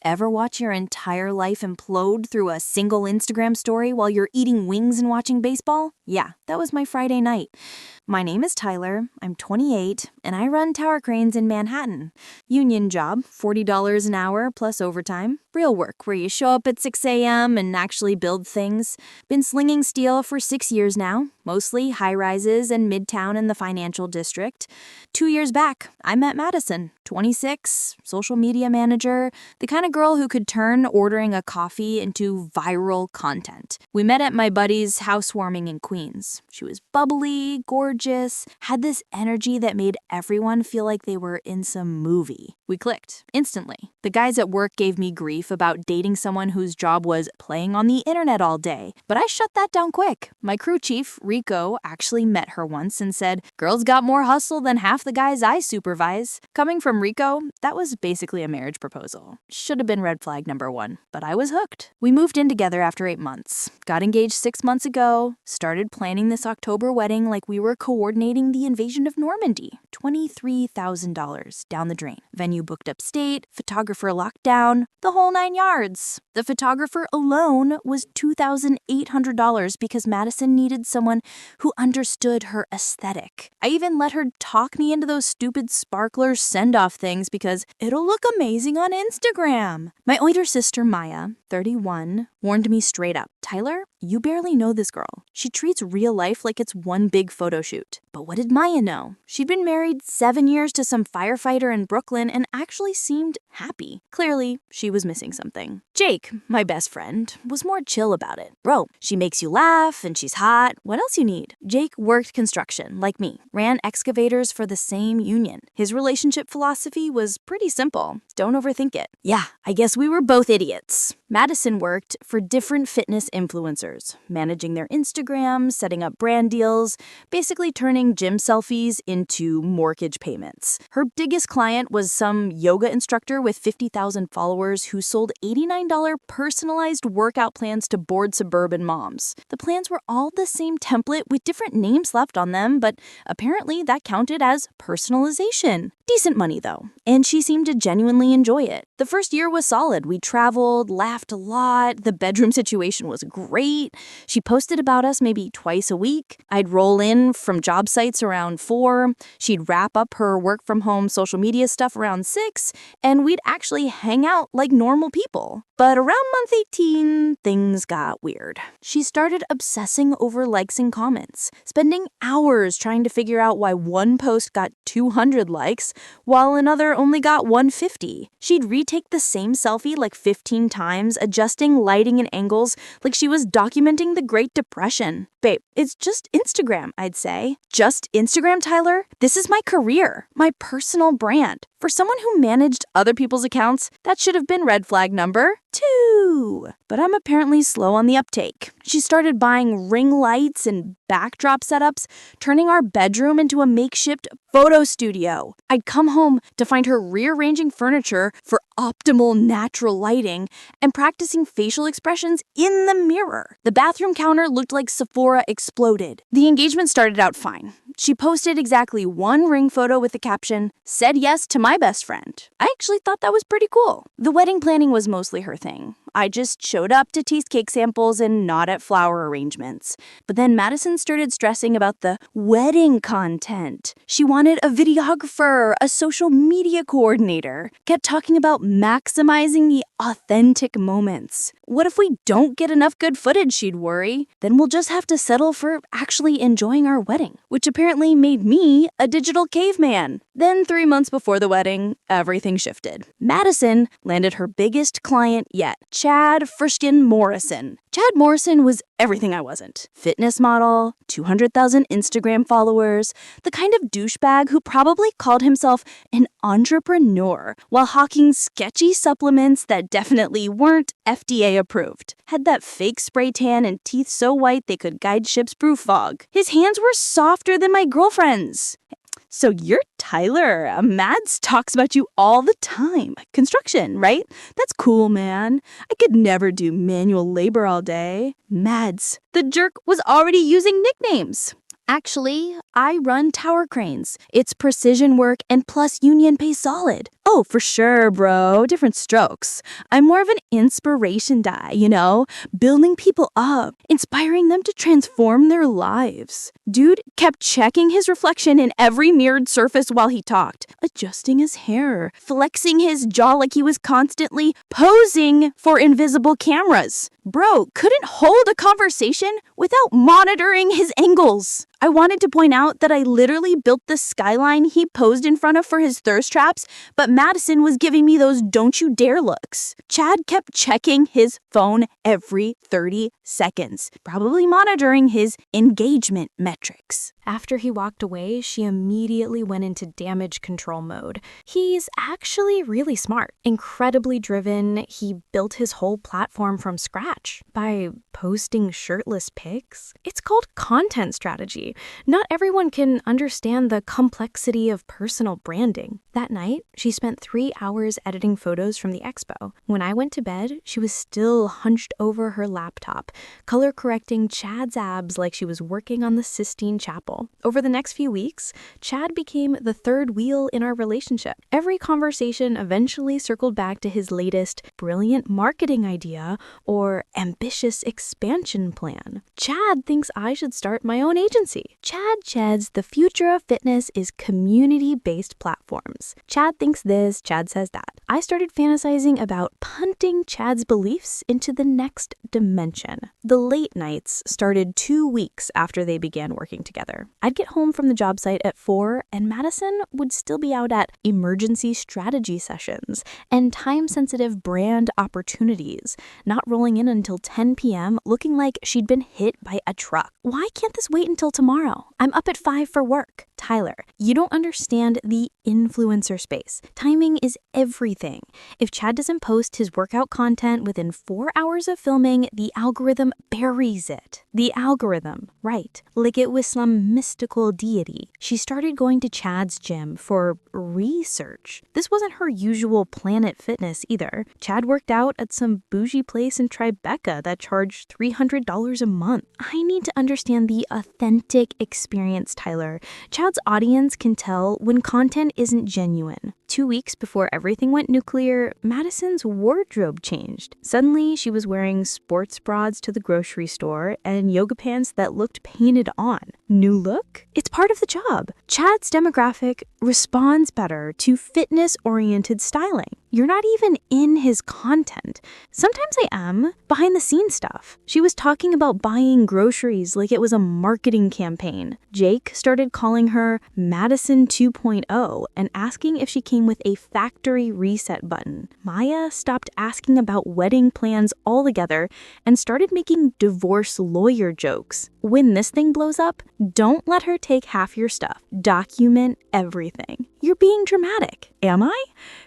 ever watch your entire life implode through a single Instagram story while you're eating wings and watching baseball? Yeah, that was my Friday night. My name is Tyler, I'm 28, and I run tower cranes in Manhattan. Union job, $40 an hour plus overtime. Real work, where you show up at 6 a.m. and actually build things. Been slinging steel for 6 years now, mostly high-rises and midtown in the financial district. 2 years back, I met Madison, 26, social media manager, the kind of girl who could turn ordering a coffee into viral content. We met at my buddy's housewarming in Queens. She was bubbly, gorgeous, had this energy that made everyone feel like they were in some movie. We clicked instantly. The guys at work gave me grief about dating someone whose job was playing on the internet all day, but I shut that down quick. My crew chief, Rico, actually met her once and said, "Girls got more hustle than half the guys I supervise." Coming from Rico, that was basically a marriage proposal. Should have been red flag number 1, but I was hooked. We moved in together after 8 months, got engaged 6 months ago, started planning this October wedding like we were coordinating the invasion of Normandy. $23,000 down the drain. Venue booked upstate, photographer locked down, the whole 9 yards. The photographer alone was $2,800 because Madison needed someone who understood her aesthetic. I even let her talk me into those stupid sparkler send-off things because it'll look amazing on Instagram. My older sister Maya, 31, warned me straight up, "Tyler, you barely know this girl. She treats real life like it's one big photo shoot." But what did Maya know? She'd been married 7 years to some firefighter in Brooklyn and actually seemed happy. Clearly, she was missing something. Jake, my best friend, was more chill about it. "Bro, she makes you laugh and she's hot. What else you need?" Jake worked construction, like me, ran excavators for the same union. His relationship philosophy was pretty simple. Don't overthink it. Yeah, I guess we were both idiots. Madison worked for different fitness influencers, managing their Instagram, setting up brand deals, basically turning gym selfies into mortgage payments. Her biggest client was some yoga instructor with 50,000 followers who sold $89 personalized workout plans to bored suburban moms. The plans were all the same template with different names left on them, but apparently that counted as personalization. Decent money, though, and she seemed to genuinely enjoy it. The first year was solid. We traveled, laughed a lot, the bedroom situation was great. She posted about us maybe twice a week. I'd roll in from job sites around 4. She'd wrap up her work-from-home social media stuff around 6, and we'd actually hang out like normal people. But around month 18, things got weird. She started obsessing over likes and comments, spending hours trying to figure out why one post got 200 likes while another only got 150. She'd retake the same selfie like 15 times, adjusting lighting and angles like she was documenting the Great Depression. Babe, it's just Instagram, I'd say. Just Instagram, Tyler? This is my career, my personal brand. For someone who managed other people's accounts, that should have been red flag number 2. But I'm apparently slow on the uptake. She started buying ring lights and backdrop setups, turning our bedroom into a makeshift photo studio. I'd come home to find her rearranging furniture for optimal natural lighting and practicing facial expressions in the mirror. The bathroom counter looked like Sephora exploded. The engagement started out fine. She posted exactly one ring photo with the caption, "Said yes to my best friend." I actually thought that was pretty cool. The wedding planning was mostly her thing. I just showed up to taste cake samples and nod at flower arrangements. But then Madison started stressing about the wedding content. She wanted a videographer, a social media coordinator, kept talking about maximizing the authentic moments. What if we don't get enough good footage, she'd worry? Then we'll just have to settle for actually enjoying our wedding, which apparently made me a digital caveman. Then 3 months before the wedding, everything shifted. Madison landed her biggest client yet, Chad Frischkin Morrison. Chad Morrison was everything I wasn't. Fitness model, 200,000 Instagram followers, the kind of douchebag who probably called himself an entrepreneur while hawking sketchy supplements that definitely weren't FDA approved. Had that fake spray tan and teeth so white they could guide ships through fog. His hands were softer than my girlfriend's. "So you're Tyler. Mads talks about you all the time. Construction, right? That's cool, man. I could never do manual labor all day." Mads, the jerk, was already using nicknames. Actually, I run tower cranes. It's precision work and plus union pay solid. Oh, for sure, bro. Different strokes. I'm more of an inspiration guy, building people up, inspiring them to transform their lives. Dude kept checking his reflection in every mirrored surface while he talked, adjusting his hair, flexing his jaw like he was constantly posing for invisible cameras. Bro couldn't hold a conversation without monitoring his angles. I wanted to point out that I literally built the skyline he posed in front of for his thirst traps, but Madison was giving me those don't you dare looks. Chad kept checking his phone every 30 seconds, probably monitoring his engagement metrics. After he walked away, she immediately went into damage control mode. He's actually really smart, incredibly driven. He built his whole platform from scratch by posting shirtless pics. It's called content strategy. Not everyone can understand the complexity of personal branding. That night, she spent 3 hours editing photos from the expo. When I went to bed, she was still hunched over her laptop, color correcting Chad's abs like she was working on the Sistine Chapel. Over the next few weeks, Chad became the third wheel in our relationship. Every conversation eventually circled back to his latest brilliant marketing idea or ambitious expansion plan. Chad thinks I should start my own agency. Chad says the future of fitness is community-based platforms. Chad thinks this, Chad says that. I started fantasizing about punting Chad's beliefs into the next dimension. The late nights started 2 weeks after they began working together. I'd get home from the job site at 4, and Madison would still be out at emergency strategy sessions and time-sensitive brand opportunities, not rolling in until 10 p.m. looking like she'd been hit by a truck. Why can't this wait until tomorrow? I'm up at 5 for work. Tyler, you don't understand the influencer space. Timing is everything. If Chad doesn't post his workout content within 4 hours of filming, the algorithm buries it. The algorithm, right. Like it was some mystical deity. She started going to Chad's gym for research. This wasn't her usual Planet Fitness either. Chad worked out at some bougie place in Tribeca that charged $300 a month. I need to understand the authentic experience, Tyler. Chad's audience can tell when content isn't genuine. 2 weeks before everything went nuclear, Madison's wardrobe changed. Suddenly, she was wearing sports bras to the grocery store and yoga pants that looked painted on. New look? It's part of the job. Chad's demographic responds better to fitness-oriented styling. You're not even in his content. Sometimes I am, behind the scenes stuff. She was talking about buying groceries like it was a marketing campaign. Jake started calling her Madison 2.0 and asking if she came with a factory reset button. Maya stopped asking about wedding plans altogether and started making divorce lawyer jokes. When this thing blows up, don't let her take half your stuff. Document everything. You're being dramatic. Am I?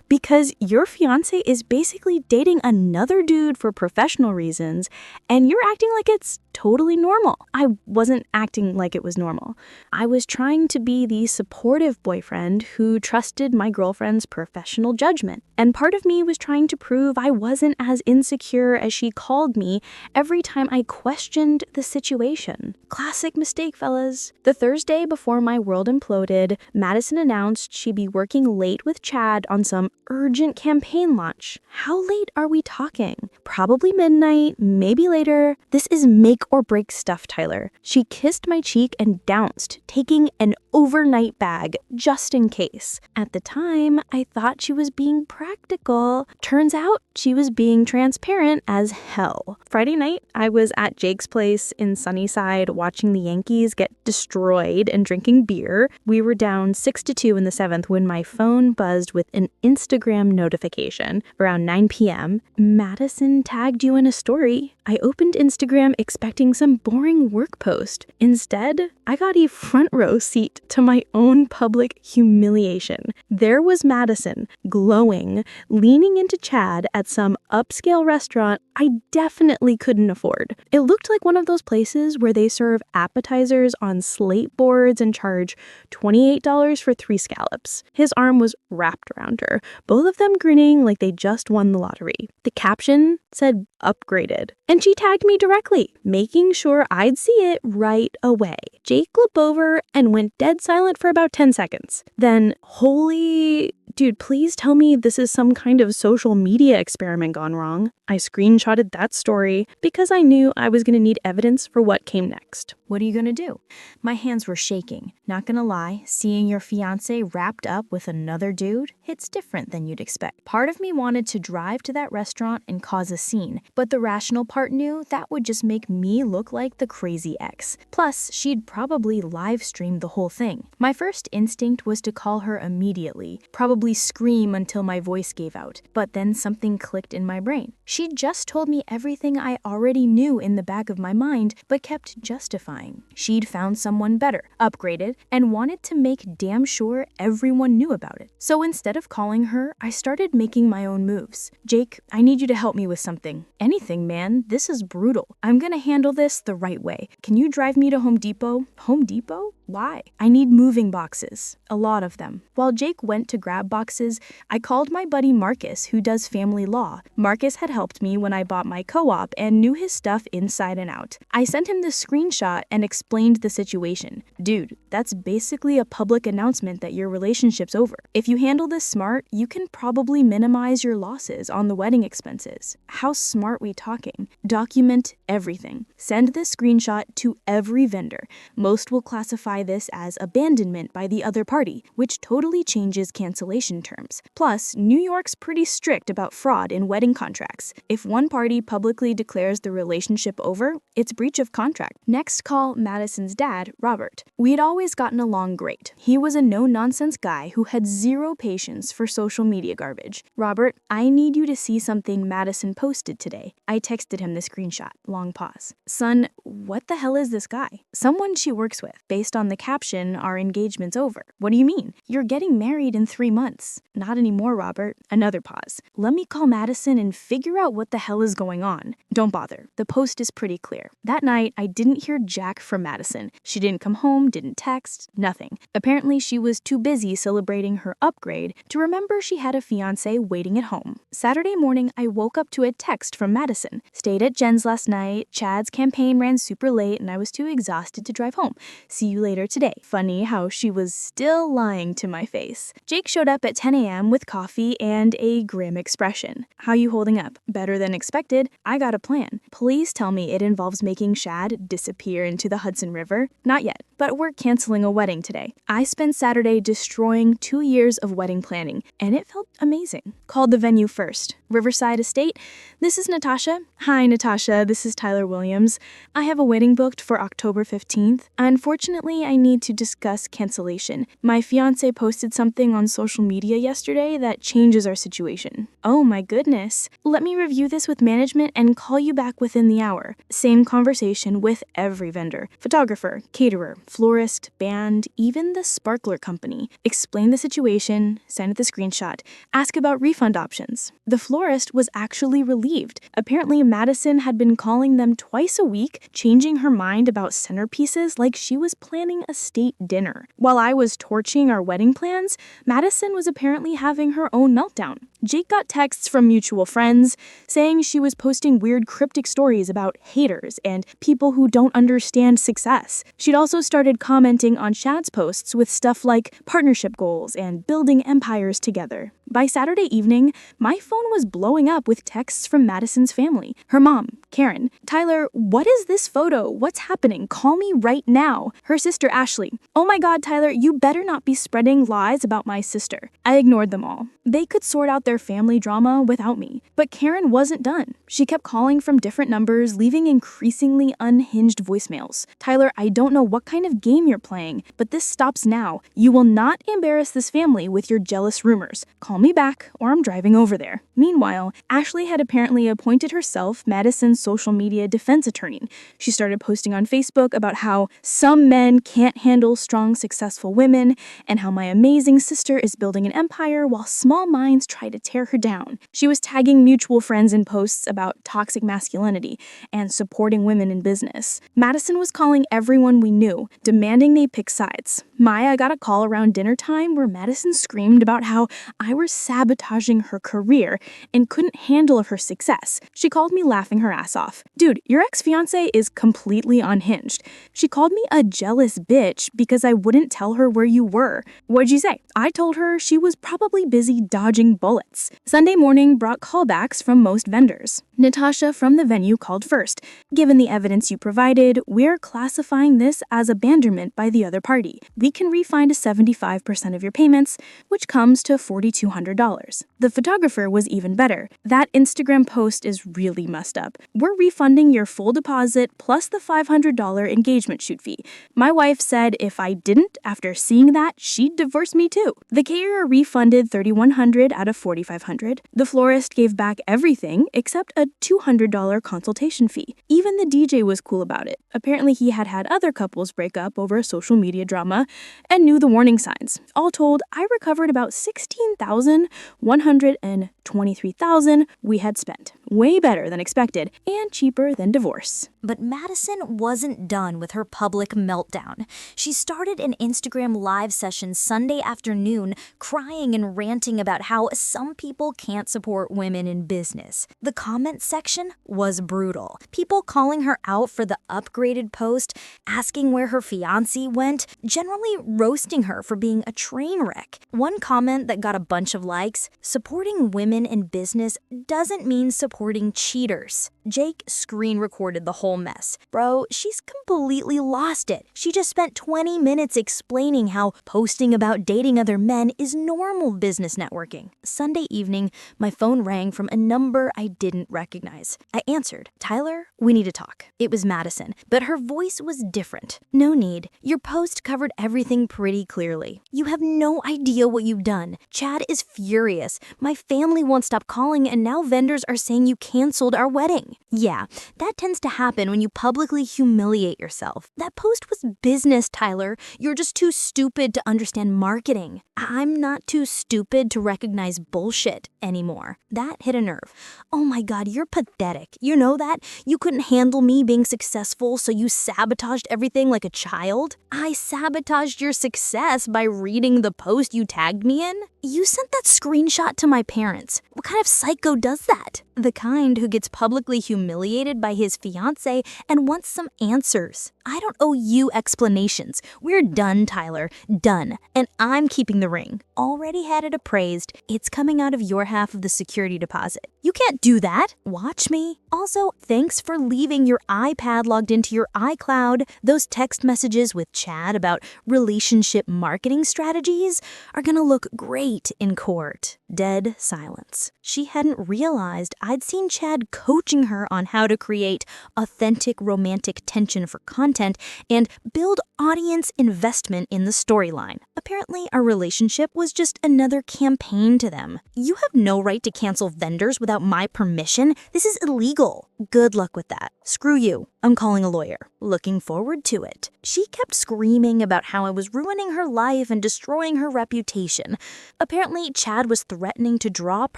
Because your fiancé is basically dating another dude for professional reasons, and you're acting like it's totally normal. I wasn't acting like it was normal. I was trying to be the supportive boyfriend who trusted my girlfriend's professional judgment. And part of me was trying to prove I wasn't as insecure as she called me every time I questioned the situation. Classic mistake, fellas. The Thursday before my world imploded, Madison announced she'd be working late with Chad on some urgent campaign launch. How late are we talking? Probably midnight, maybe later. This is make or break stuff, Tyler. She kissed my cheek and dounced, taking an overnight bag just in case. At the time, I thought she was being practical. Turns out she was being transparent as hell. Friday night, I was at Jake's place in Sunnyside watching the Yankees get destroyed and drinking beer. We were down 6-2 in the 7th when my phone buzzed with an Instagram notification. Around 9 p.m., Madison tagged you in a story. I opened Instagram expecting some boring work post. Instead, I got a front row seat to my own public humiliation. There was Madison, glowing, leaning into Chad at some upscale restaurant I definitely couldn't afford. It looked like one of those places where they serve appetizers on slate boards and charge $28 for 3 scallops. His arm was wrapped around her, both of them grinning like they just won the lottery. The caption said upgraded. And she tagged me directly, making sure I'd see it right away. Jake looked over and went dead silent for about 10 seconds. Then, holy... Dude, please tell me this is some kind of social media experiment gone wrong. I screenshotted that story because I knew I was going to need evidence for what came next. What are you gonna do? My hands were shaking. Not gonna lie, seeing your fiancé wrapped up with another dude, it's different than you'd expect. Part of me wanted to drive to that restaurant and cause a scene, but the rational part knew that would just make me look like the crazy ex. Plus, she'd probably live stream the whole thing. My first instinct was to call her immediately, probably scream until my voice gave out, but then something clicked in my brain. She'd just told me everything I already knew in the back of my mind, but kept justifying. She'd found someone better, upgraded, and wanted to make damn sure everyone knew about it. So instead of calling her, I started making my own moves. Jake, I need you to help me with something. Anything, man. This is brutal. I'm gonna handle this the right way. Can you drive me to Home Depot? Home Depot? Why? I need moving boxes. A lot of them. While Jake went to grab boxes, I called my buddy Marcus, who does family law. Marcus had helped me when I bought my co-op and knew his stuff inside and out. I sent him this screenshot and explained the situation. Dude, that's basically a public announcement that your relationship's over. If you handle this smart, you can probably minimize your losses on the wedding expenses. How smart we talking? Document everything. Send this screenshot to every vendor. Most will classify this as abandonment by the other party, which totally changes cancellation terms. Plus, New York's pretty strict about fraud in wedding contracts. If one party publicly declares the relationship over, it's breach of contract. Next, call Madison's dad, Robert. We'd always gotten along great. He was a no-nonsense guy who had zero patience for social media garbage. Robert, I need you to see something Madison posted today. I texted him the screenshot. Long pause. Son, what the hell is this guy? Someone she works with. Based on the caption, our engagement's over. What do you mean? You're getting married in 3 months. Not anymore, Robert. Another pause. Let me call Madison and figure out what the hell is going on. Don't bother. The post is pretty clear. That night, I didn't hear jack from Madison. She didn't come home, didn't text, nothing. Apparently, she was too busy celebrating her upgrade to remember she had a fiancé waiting at home. Saturday morning, I woke up to a text from Madison. Stayed at Jen's last night. Chad's campaign ran super late and I was too exhausted to drive home. See you later today. Funny how she was still lying to my face. Jake showed up at 10 a.m. with coffee and a grim expression. How you holding up? Better than expected. I got a plan. Please tell me it involves making Shad disappear into the Hudson River. Not yet, but we're canceling a wedding today. I spent Saturday destroying 2 years of wedding planning, and it felt amazing. Called the venue first. Riverside Estate. This is Natasha. Hi, Natasha. This is Tyler Williams. I have a wedding booked for October 15th. Unfortunately, I need to discuss cancellation. My fiancé posted something on social media yesterday that changes our situation. Oh my goodness. Let me review this with management and call you back within the hour. Same conversation with every vendor. Photographer, caterer, florist, band, even the sparkler company. Explain the situation, send the screenshot, ask about refund options. The florist was actually relieved. Apparently, Madison had been calling them twice a week, changing her mind about centerpieces like she was planning a state dinner. While I was torching our wedding plans, Madison was apparently having her own meltdown. Jake got texts from mutual friends saying she was posting weird cryptic stories about haters and people who don't understand success. She'd also started commenting on Shad's posts with stuff like partnership goals and building empires together. By Saturday evening, my phone was blowing up with texts from Madison's family. Her mom, Karen. Tyler, what is this photo? What's happening? Call me right now. Her sister, Ashley. Oh my God, Tyler, you better not be spreading lies about my sister. I ignored them all. They could sort out their family drama without me. But Karen wasn't done. She kept calling from different numbers, leaving increasingly unhinged voicemails. Tyler, I don't know what kind of game you're playing, but this stops now. You will not embarrass this family with your jealous rumors. Call me back or I'm driving over there. Meanwhile, Ashley had apparently appointed herself Madison's social media defense attorney. She started posting on Facebook about how some men can't handle strong, successful women and how my amazing sister is building an empire while small minds try to to tear her down. She was tagging mutual friends in posts about toxic masculinity and supporting women in business. Madison was calling everyone we knew, demanding they pick sides. Maya got a call around dinner time where Madison screamed about how I was sabotaging her career and couldn't handle her success. She called me laughing her ass off. Dude, your ex-fiancé is completely unhinged. She called me a jealous bitch because I wouldn't tell her where you were. What'd you say? I told her she was probably busy dodging bullets. Sunday morning brought callbacks from most vendors. Natasha from the venue called first. Given the evidence you provided, we're classifying this as abandonment by the other party. We can refund 75% of your payments, which comes to $4,200. The photographer was even better. That Instagram post is really messed up. We're refunding your full deposit plus the $500 engagement shoot fee. My wife said if I didn't, after seeing that, she'd divorce me too. The caterer refunded $3,100 out of $4,500. The florist gave back everything except a $200 consultation fee. Even the DJ was cool about it. Apparently he had had other couples break up over a social media drama and knew the warning signs. All told, I recovered about $16,123,000 we had spent. Way better than expected and cheaper than divorce. But Madison wasn't done with her public meltdown. She started an Instagram live session Sunday afternoon crying and ranting about how some people can't support women in business. The comment section was brutal. People calling her out for the upgraded post, asking where her fiancé went, generally roasting her for being a train wreck. One comment that got a bunch of likes, supporting women in business doesn't mean supporting cheaters. Jake screen recorded the whole mess. Bro, she's completely lost it. She just spent 20 minutes explaining how posting about dating other men is normal business networking. Sunday evening, my phone rang from a number I didn't recognize. I answered. Tyler, we need to talk. It was Madison, but her voice was different. No need. Your post covered everything pretty clearly. You have no idea what you've done. Chad is furious. My family won't stop calling, and now vendors are saying you canceled our wedding. Yeah, that tends to happen when you publicly humiliate yourself. That post was business, Tyler. You're just too stupid to understand marketing. I'm not too stupid to recognize bullshit anymore. That hit a nerve. Oh my God, you're pathetic. You know that? You couldn't handle me being successful, so you sabotaged everything like a child? I sabotaged your success by reading the post you tagged me in? You sent that screenshot to my parents. What kind of psycho does that? The kind who gets publicly humiliated by his fiancé and wants some answers. I don't owe you explanations. We're done, Tyler. Done. And I'm keeping the ring. Already had it appraised. It's coming out of your half of the security deposit. You can't do that. Watch me. Also, thanks for leaving your iPad logged into your iCloud. Those text messages with Chad about relationship marketing strategies are gonna look great in court. Dead silence. She hadn't realized I'd seen Chad coaching her on how to create authentic romantic tension for content and build audience investment in the storyline. Apparently, our relationship was just another campaign to them. You have no right to cancel vendors without my permission. This is illegal. Good luck with that. Screw you. I'm calling a lawyer. Looking forward to it. She kept screaming about how I was ruining her life and destroying her reputation. Apparently, Chad was threatening to drop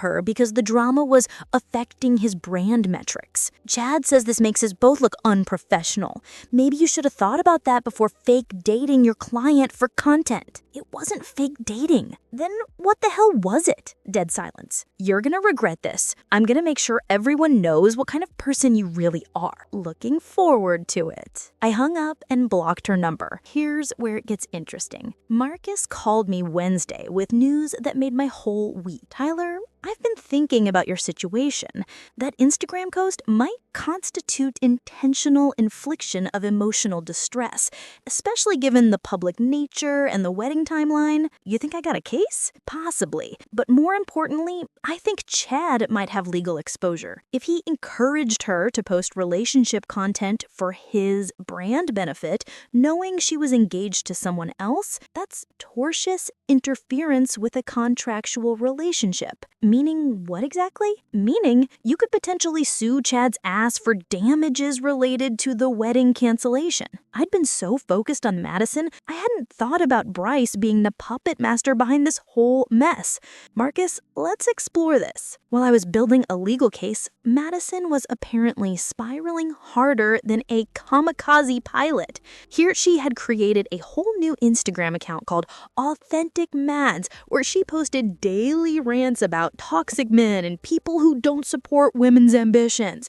her because the drama was affecting his brand metrics. Chad says this makes us both look unprofessional. Maybe you should have thought about that before fake dating your client for content. It wasn't fake dating. Then what the hell was it? Dead silence. You're gonna regret this. I'm gonna make sure everyone knows what kind of person you really are. Looking forward to it. I hung up and blocked her number. Here's where it gets interesting. Marcus called me Wednesday with news that made my whole week. Tyler, I've been thinking about your situation. That Instagram post might constitute intentional infliction of emotional distress, especially given the public nature and the wedding timeline. You think I got a case? Possibly. But more importantly, I think Chad might have legal exposure. If he encouraged her to post relationship content for his brand benefit, knowing she was engaged to someone else, that's tortious interference with a contractual relationship. Meaning what exactly? Meaning you could potentially sue Chad's ass ask for damages related to the wedding cancellation. I'd been so focused on Madison, I hadn't thought about Bryce being the puppet master behind this whole mess. Marcus, let's explore this. While I was building a legal case, Madison was apparently spiraling harder than a kamikaze pilot. Here she had created a whole new Instagram account called Authentic Mads, where she posted daily rants about toxic men and people who don't support women's ambitions.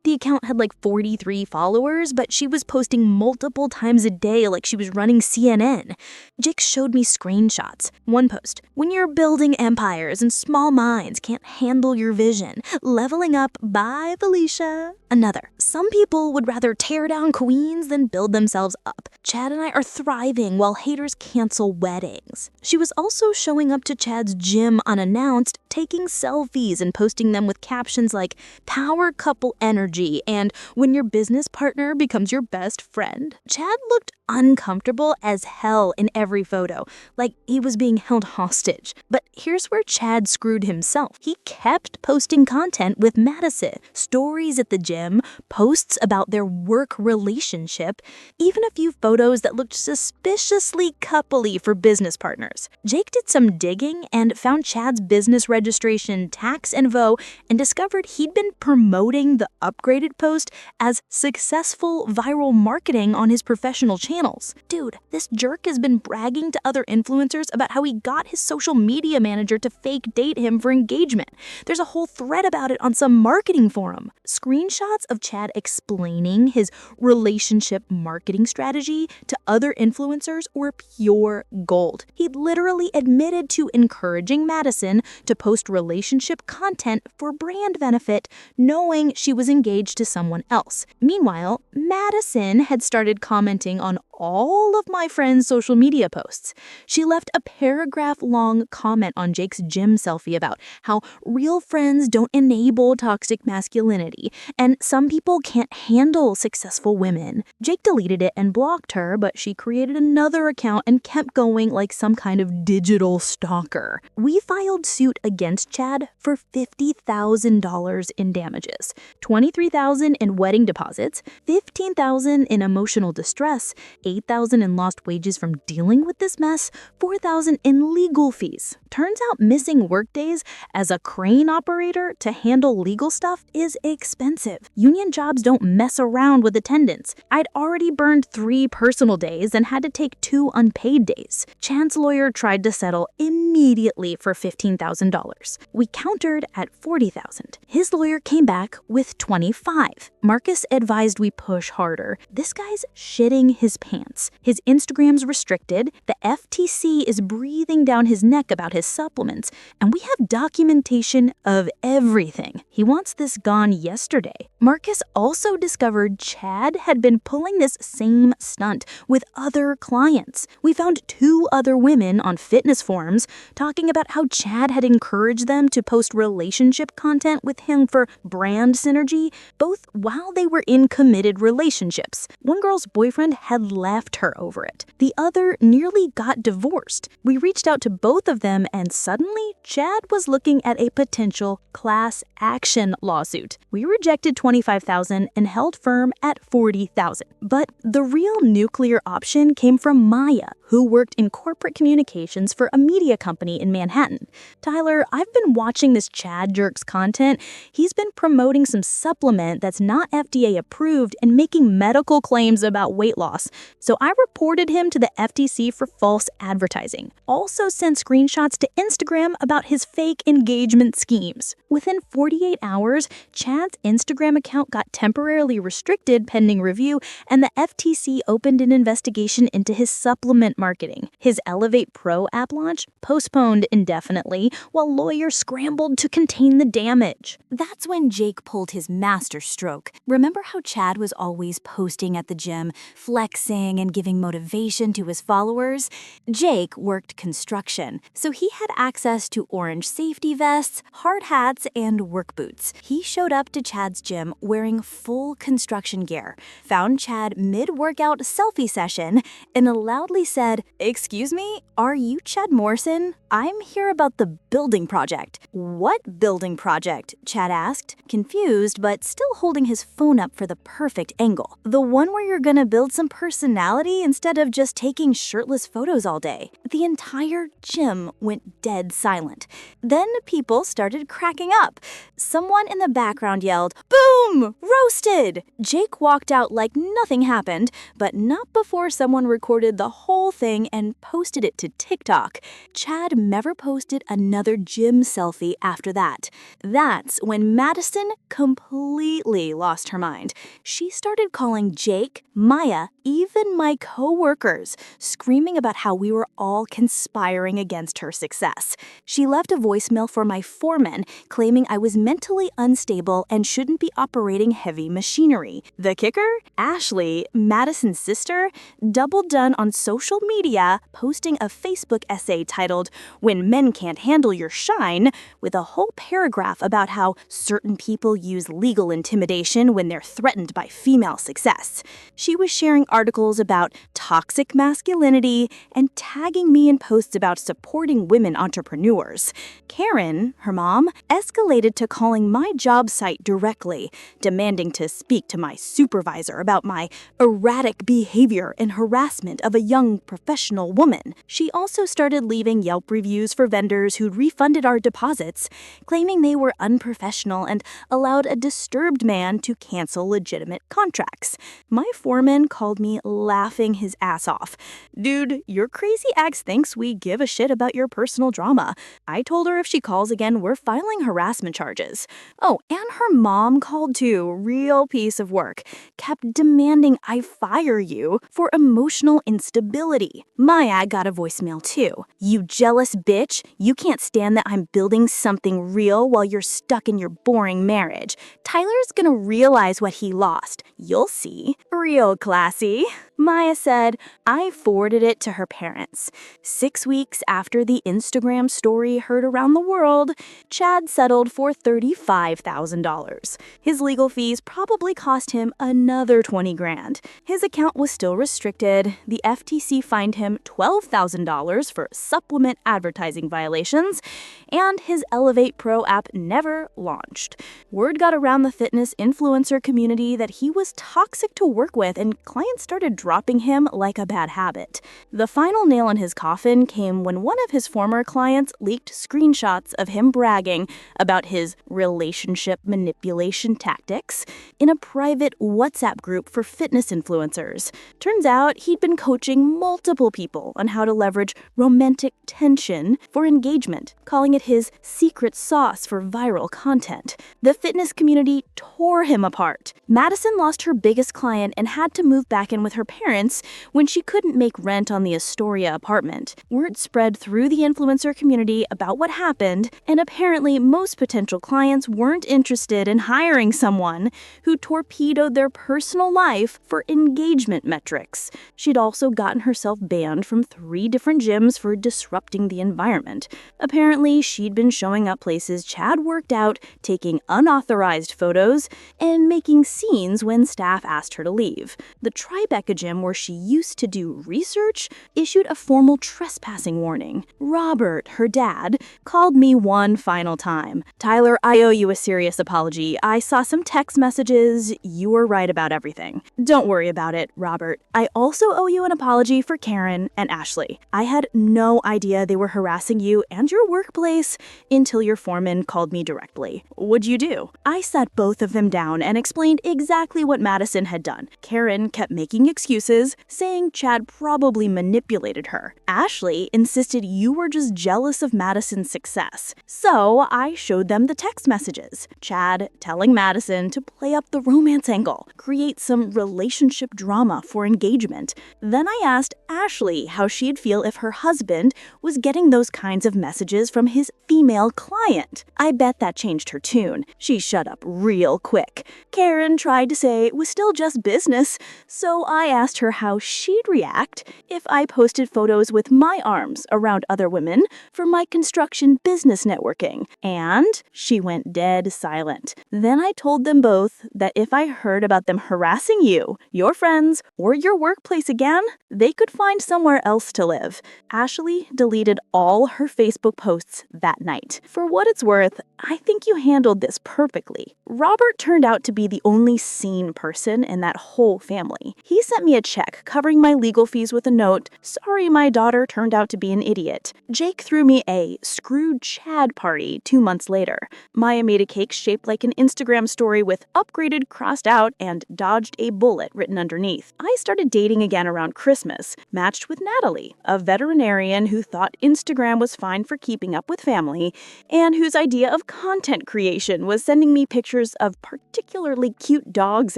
The account had like 43 followers, but she was posting multiple times a day like she was running CNN. Jake showed me screenshots. One post: when you're building empires and small minds can't handle your vision, leveling up by Felicia. Another: some people would rather tear down queens than build themselves up. Chad and I are thriving while haters cancel weddings. She was also showing up to Chad's gym unannounced, taking selfies and posting them with captions like power couple energy and when your business partner becomes your best friend. Chad looked uncomfortable as hell in every photo, like he was being held hostage. But here's where Chad screwed himself. He kept posting content with Madison, stories at the gym, posts about their work relationship, even a few photos that looked suspiciously coupley for business partners. Jake did some digging and found Chad's business registration, tax info, and discovered he'd been promoting the upgraded post as successful viral marketing on his professional channels. Dude, this jerk has been bragging to other influencers about how he got his social media manager to fake date him for engagement. There's a whole thread about it on some marketing forum. Screenshots of Chad explaining his relationship marketing strategy to other influencers were pure gold. He literally admitted to encouraging Madison to post relationship content for brand benefit, knowing she was engaged to someone else. Meanwhile, Madison had started commenting on all of my friends' social media posts. She left a paragraph-long comment on Jake's gym selfie about how real friends don't enable toxic masculinity, and some people can't handle successful women. Jake deleted it and blocked her, but she created another account and kept going like some kind of digital stalker. We filed suit against Chad for $50,000 in damages, $23,000 in wedding deposits, $15,000 in emotional distress, $8,000 in lost wages from dealing with this mess, $4,000 in legal fees. Turns out missing workdays as a crane operator to handle legal stuff is expensive. Union jobs don't mess around with attendance. I'd already burned 3 personal days and had to take 2 unpaid days. Chad's lawyer tried to settle immediately for $15,000. We countered at $40,000. His lawyer came back with $25,000. Marcus advised we push harder. This guy's shitting his pants. His Instagram's restricted, the FTC is breathing down his neck about his supplements, and we have documentation of everything. He wants this gone yesterday. Marcus also discovered Chad had been pulling this same stunt with other clients. We found 2 other women on fitness forums talking about how Chad had encouraged them to post relationship content with him for brand synergy, both while they were in committed relationships. One girl's boyfriend had left her over it. The other nearly got divorced. We reached out to both of them, and suddenly Chad was looking at a potential class action lawsuit. We rejected $25,000 and held firm at $40,000. But the real nuclear option came from Maya, who worked in corporate communications for a media company in Manhattan. Tyler, I've been watching this Chad jerk's content. He's been promoting some supplement that's not FDA approved and making medical claims about weight loss. So I reported him to the FTC for false advertising. Also sent screenshots to Instagram about his fake engagement schemes. Within 48 hours, Chad's Instagram account got temporarily restricted pending review, and the FTC opened an investigation into his supplement marketing. His Elevate Pro app launch postponed indefinitely while lawyers scrambled to contain the damage. That's when Jake pulled his master stroke. Remember how Chad was always posting at the gym, flexing inspiring and giving motivation to his followers. Jake worked construction, so he had access to orange safety vests, hard hats, and work boots. He showed up to Chad's gym wearing full construction gear, found Chad mid-workout selfie session, and loudly said, "Excuse me, are you Chad Morrison? I'm here about the building project." "What building project?" Chad asked, confused but still holding his phone up for the perfect angle. "The one where you're gonna build some personality instead of just taking shirtless photos all day." The entire gym went dead silent. Then people started cracking up. Someone in the background yelled, "Boom! Roasted!" Jake walked out like nothing happened, but not before someone recorded the whole thing and posted it to TikTok. Chad never posted another gym selfie after that. That's when Madison completely lost her mind. She started calling Jake, Maya, even my co-workers, screaming about how we were all conspiring against her success. She left a voicemail for my foreman, claiming I was mentally unstable and shouldn't be operating heavy machinery. The kicker? Ashley, Madison's sister, doubled down on social media, posting a Facebook essay titled, "When Men Can't Handle Your Shine," with a whole paragraph about how certain people use legal intimidation when they're threatened by female success. She was sharing articles about toxic masculinity and tagging me in posts about supporting women entrepreneurs. Karen, her mom, escalated to calling my job site directly, demanding to speak to my supervisor about my erratic behavior and harassment of a young professional woman. She also started leaving Yelp reviews for vendors who'd refunded our deposits, claiming they were unprofessional and allowed a disturbed man to cancel legitimate contracts. My foreman called me laughing his ass off. "Dude, your crazy ex thinks we give a shit about your personal drama. I told her if she calls again, we're filing harassment charges." Oh, and her mom called too. Real piece of work. Kept demanding I fire you for emotional instability. Maya got a voicemail too. "You jealous bitch. You can't stand that I'm building something real while you're stuck in your boring marriage. Tyler's gonna realize what he lost. You'll see." Real classy. Maya said. I forwarded it to her parents. 6 weeks after the Instagram story heard around the world, Chad settled for $35,000. His legal fees probably cost him another 20 grand. His account was still restricted. The FTC fined him $12,000 for supplement advertising violations, and his Elevate Pro app never launched. Word got around the fitness influencer community that he was toxic to work with, and clients started dropping him like a bad habit. The final nail in his coffin came when one of his former clients leaked screenshots of him bragging about his relationship manipulation tactics in a private WhatsApp group for fitness influencers. Turns out he'd been coaching multiple people on how to leverage romantic tension for engagement, calling it his secret sauce for viral content. The fitness community tore him apart. Madison lost her biggest client and had to move back in with her parents when she couldn't make rent on the Astoria apartment. Word spread through the influencer community about what happened, and apparently most potential clients weren't interested in hiring someone who torpedoed their personal life for engagement metrics. She'd also gotten herself banned from 3 different gyms for disrupting the environment. Apparently, she'd been showing up places Chad worked out, taking unauthorized photos, and making scenes when staff asked her to leave. The Tribeca gym where she used to do research issued a formal trespassing warning. Robert, her dad, called me one final time. "Tyler, I owe you a serious apology. I saw some text messages. You were right about everything." "Don't worry about it, Robert. I also owe you an apology for Karen and Ashley. I had no idea they were harassing you and your workplace until your foreman called me directly. What'd you do?" I sat both of them down and explained exactly what Madison had done. Karen kept making excuses, saying Chad probably manipulated her. Ashley insisted you were just jealous of Madison's success. So I showed them the text messages. Chad telling Madison Madison to play up the romance angle, create some relationship drama for engagement. Then I asked Ashley how she'd feel if her husband was getting those kinds of messages from his female client. I bet that changed her tune. She shut up real quick. Karen tried to say it was still just business, so I asked her how she'd react if I posted photos with my arms around other women for my construction business networking, and she went dead silent. Then I told them both that if I heard about them harassing you, your friends, or your workplace again, they could find somewhere else to live. Ashley deleted all her Facebook posts that night. For what it's worth, I think you handled this perfectly. Robert turned out to be the only sane person in that whole family. He sent me a check covering my legal fees with a note, "Sorry my daughter turned out to be an idiot." Jake threw me a screwed Chad party 2 months later. Maya made a cake shaped like an Instagram story with upgraded crossed out and dodged a bullet written underneath. I started dating again around Christmas, matched with Natalie, a veterinarian who thought Instagram was fine for keeping up with family, and whose idea of content creation was sending me pictures of particularly cute dogs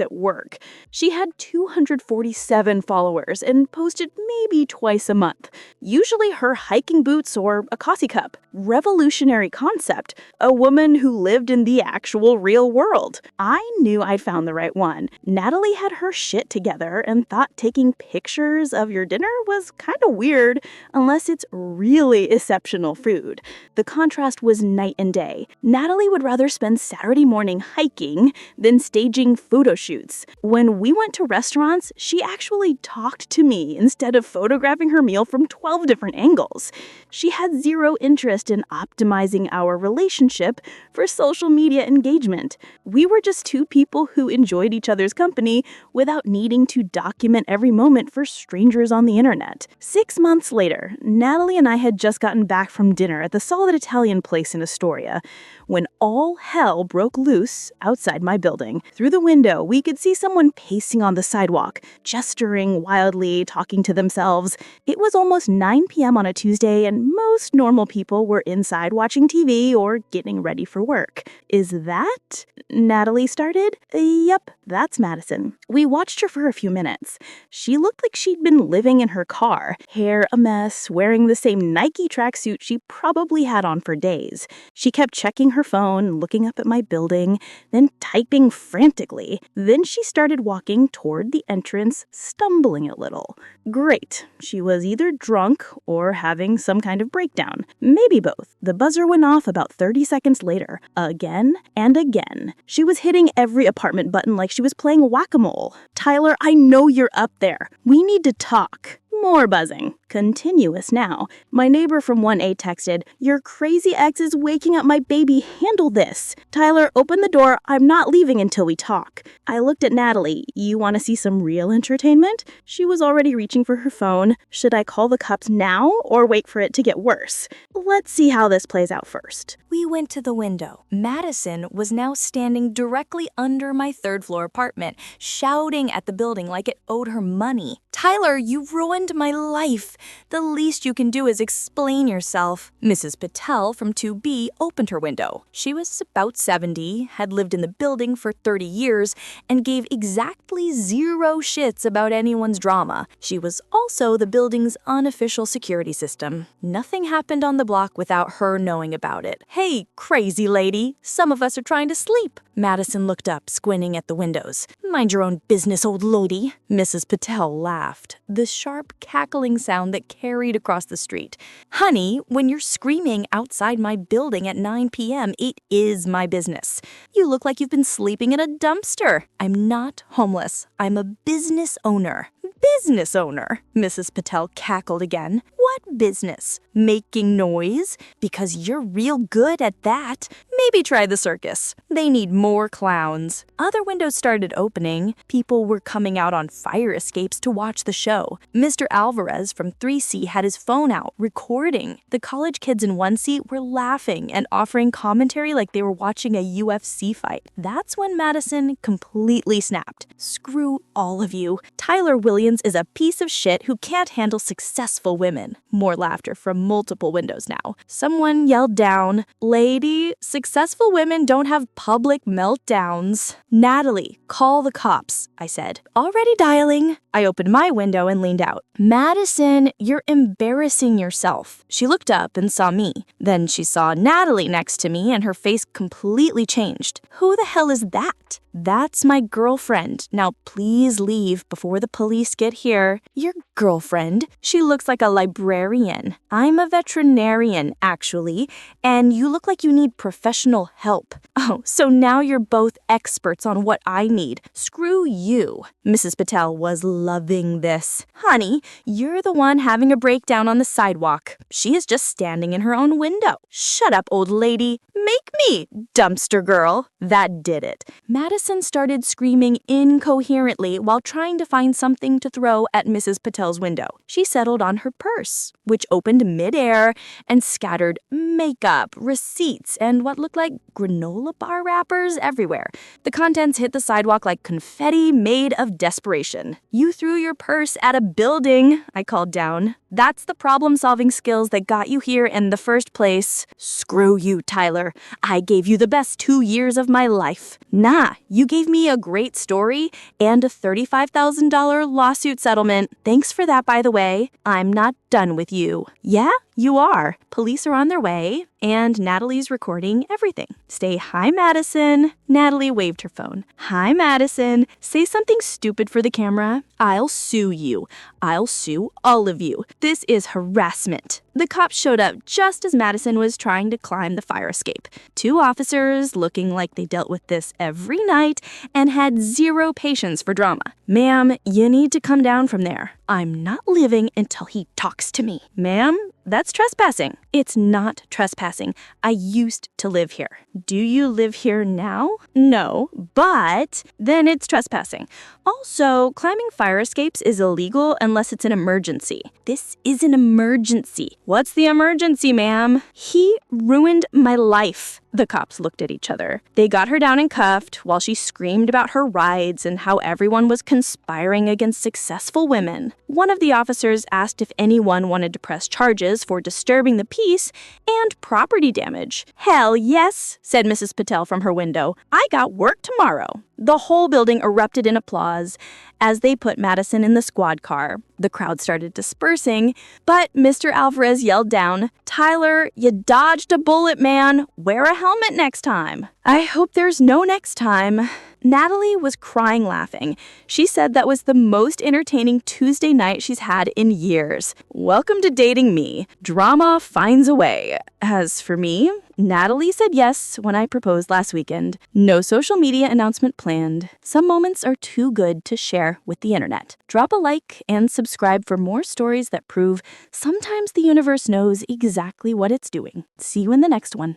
at work. She had 247 followers and posted maybe twice a month, usually her hiking boots or a coffee cup. Revolutionary concept, a woman who lived in the actual real world. I knew I'd found the right one. Natalie had her shit together and thought taking pictures of your dinner was kind of weird unless it's really exceptional food. The contrast was night and day. Natalie would rather spend Saturday morning hiking than staging photo shoots. When we went to restaurants, she actually talked to me instead of photographing her meal from 12 different angles. She had zero interest in optimizing our relationship for social media engagement. We were just two people who enjoyed each other's company without needing to document every moment for strangers on the internet. 6 months later, Natalie and I had just gotten back from dinner at the solid Italian place in Astoria when all hell broke loose outside my building. Through the window, we could see someone pacing on the sidewalk, gesturing wildly, talking to themselves. It was almost 9 p.m. on a Tuesday, and most normal people were inside watching TV or getting ready for work. "Is that?" Natalie started. "Yep, that's Madison." We watched her for a few minutes. She looked like she'd been living in her car, hair a mess, wearing the same Nike tracksuit she probably had on for days. She kept checking her phone, looking up at my building, then typing frantically. Then she started walking toward the entrance, stumbling a little. Great. She was either drunk or having some kind of breakdown. Maybe both. The buzzer went off about 30 seconds later, again and again. She was hitting every apartment button like she was playing whack-a-mole. "Tyler, I know you're up there. We need to talk." More buzzing. Continuous now. My neighbor from 1A texted, "Your crazy ex is waking up my baby. Handle this." "Tyler, open the door. I'm not leaving until we talk." I looked at Natalie. "You want to see some real entertainment?" She was already reaching for her phone. "Should I call the cops now or wait for it to get worse? Let's see how this plays out first." We went to the window. Madison was now standing directly under my third-floor apartment, shouting at the building like it owed her money. "Tyler, you ruined my life. The least you can do is explain yourself." Mrs. Patel from 2B opened her window. She was about 70, had lived in the building for 30 years, and gave exactly 0 shits about anyone's drama. She was also the building's unofficial security system. Nothing happened on the block without her knowing about it. "Hey, crazy lady, some of us are trying to sleep." Madison looked up, squinting at the windows. "Mind your own business, old lady." Mrs. Patel laughed, the sharp, cackling sound that carried across the street. "Honey, when you're screaming outside my building at 9 p.m., it is my business. You look like you've been sleeping in a dumpster. I'm not homeless. I'm a business owner." "Business owner?" Mrs. Patel cackled again. "What business? Making noise? Because you're real good at that. Maybe try the circus. They need more clowns." Other windows started opening. People were coming out on fire escapes to watch the show. Mr. Alvarez from 3C had his phone out, recording. The college kids in 1C were laughing and offering commentary like they were watching a UFC fight. That's when Madison completely snapped. "Screw all of you. Tyler Williams is a piece of shit who can't handle successful women." More laughter from multiple windows now. Someone yelled down, "Lady, successful women don't have public meltdowns. "Natalie, call the cops," I said. "Already dialing." I opened my window and leaned out. "Madison, you're embarrassing yourself." She looked up and saw me. Then she saw Natalie next to me and her face completely changed. "Who the hell is that?" "That's my girlfriend. Now please leave before the police get here." "Your girlfriend? She looks like a librarian." "I'm a veterinarian, actually, and you look like you need professional help." "Oh, so now you're both experts on what I need. Screw you." Mrs. Patel was loving this. "Honey, you're the one having a breakdown on the sidewalk. She is just standing in her own window." "Shut up, old lady. Make me, dumpster girl." That did it. Madison started screaming incoherently while trying to find something to throw at Mrs. Patel's window. She settled on her purse, which opened midair and scattered makeup, receipts, and what looked like granola bar wrappers everywhere. The contents hit the sidewalk like confetti made of desperation. "You threw your purse at a building," I called down. "That's the problem-solving skills that got you here in the first place." "Screw you, Tyler. I gave you the best 2 years of my life." "Nah, you gave me a great story and a $35,000 lawsuit settlement. Thanks for that, by the way. I'm not done with you." "Yeah, you are. Police are on their way, and Natalie's recording everything. Say hi, Madison." Natalie waved her phone. "Hi, Madison. Say something stupid for the camera." "I'll sue you. I'll sue all of you. This is harassment." The cops showed up just as Madison was trying to climb the fire escape. 2 officers, looking like they dealt with this every night and had 0 patience for drama. "Ma'am, you need to come down from there. I'm not leaving until he talks to me." "Ma'am, that's trespassing." "It's not trespassing. I used to live here." "Do you live here now?" "No, but then it's trespassing. Also, climbing fire escapes is illegal unless it's an emergency." "This is an emergency." "What's the emergency, ma'am?" "He ruined my life." The cops looked at each other. They got her down and cuffed while she screamed about her rides and how everyone was conspiring against successful women. One of the officers asked if anyone wanted to press charges for disturbing the peace and property damage. "Hell yes," said Mrs. Patel from her window. "I got work tomorrow." The whole building erupted in applause as they put Madison in the squad car. The crowd started dispersing, but Mr. Alvarez yelled down, "Tyler, you dodged a bullet, man. Wear a helmet next time." "I hope there's no next time." Natalie was crying laughing. She said that was the most entertaining Tuesday night she's had in years. Welcome to dating me. Drama finds a way. As for me, Natalie said yes when I proposed last weekend. No social media announcement planned. Some moments are too good to share with the internet. Drop a like and subscribe for more stories that prove sometimes the universe knows exactly what it's doing. See you in the next one.